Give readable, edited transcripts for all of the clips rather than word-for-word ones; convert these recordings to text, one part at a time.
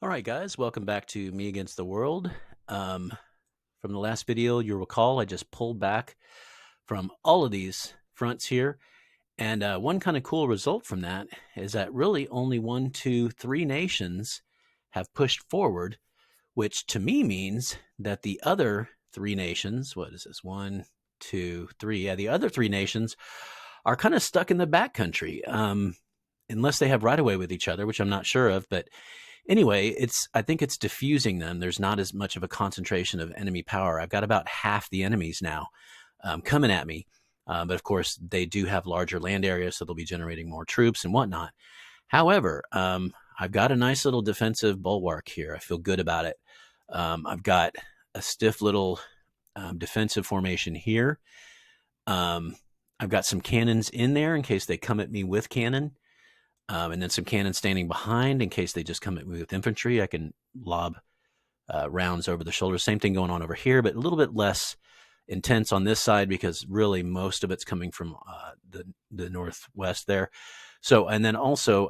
All right, guys, welcome back to Me Against the World. Um, from the last video, you'll recall I just pulled back from all of these fronts here. And one kind of cool result from that is that really only one, two, three nations have pushed forward, which to me means that the other three nations, what is this? One, two, three. Yeah, the other three nations are kind of stuck in the backcountry, unless they have right of way with each other, which I'm not sure of. But anyway, I think it's diffusing them. There's not as much of a concentration of enemy power. I've got about half the enemies now coming at me. But of course, they do have larger land areas, so they'll be generating more troops and whatnot. However, I've got a nice little defensive bulwark here. I feel good about it. I've got a stiff little defensive formation here. Um, I've got some cannons in there in case they come at me with cannon. And then some cannons standing behind in case they just come at me with infantry. I can lob rounds over the shoulder. Same thing going on over here, but a little bit less intense on this side because really most of it's coming from the northwest there. So, and then also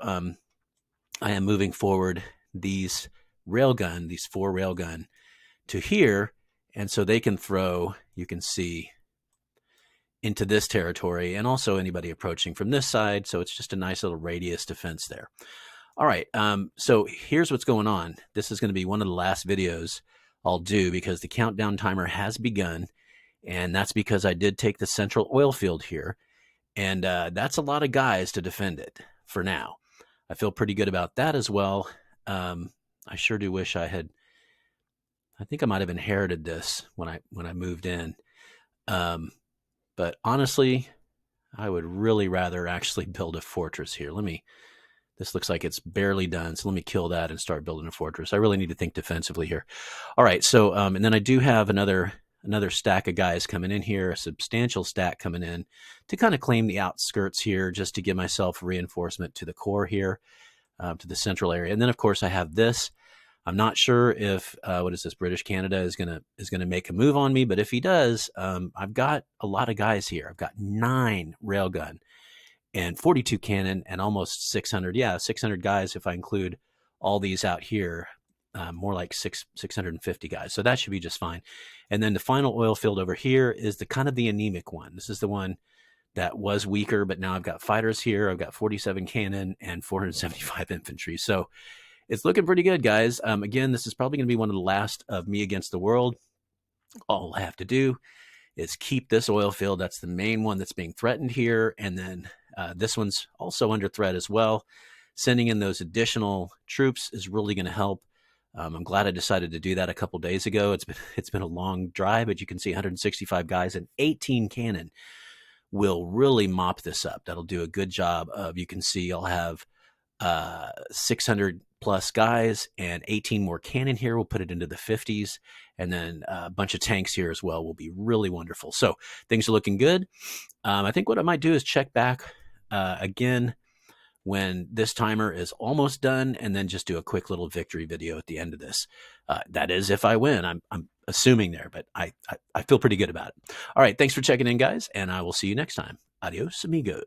I am moving forward these four railgun to here, and so they can throw, you can see, into this territory, and also anybody approaching from this side. So it's just a nice little radius defense there. All right, so here's what's going on. This is going to be one of the last videos I'll do because the countdown timer has begun, and that's because I did take the central oil field here, and that's a lot of guys to defend it for now. I feel pretty good about that as well. I sure do wish I think I might have inherited this when I moved in. But honestly, I would really rather actually build a fortress here. This looks like it's barely done, so let me kill that and start building a fortress. I really need to think defensively here. All right, so, and then I do have another stack of guys coming in here, a substantial stack coming in to kind of claim the outskirts here, just to give myself reinforcement to the core here, to the central area. And then, of course, I have this. I'm not sure if what is this, British Canada is gonna make a move on me, but if he does, I've got a lot of guys here. I've got 9 railgun and 42 cannon and almost 600. Yeah, 600 guys if I include all these out here. More like 650 guys. So that should be just fine. And then the final oil field over here is the kind of the anemic one. This is the one that was weaker, but now I've got fighters here. I've got 47 cannon and 475 infantry. So it's looking pretty good, guys. Again, this is probably going to be one of the last of Me Against the World. All I have to do is keep this oil field. That's the main one that's being threatened here. And then this one's also under threat as well. Sending in those additional troops is really going to help. I'm glad I decided to do that a couple days ago. It's been a long drive, but you can see 165 guys and 18 cannon will really mop this up. That'll do a good job of, you can see I'll have 600 plus guys and 18 more cannon here. We'll put it into the 50s, and then a bunch of tanks here as well will be really wonderful. So things are looking good. I think what I might do is check back again when this timer is almost done, and then just do a quick little victory video at the end of this. That is if I win. I'm assuming there, but I feel pretty good about it. All right, thanks for checking in, guys, and I will see you next time. Adios, amigo.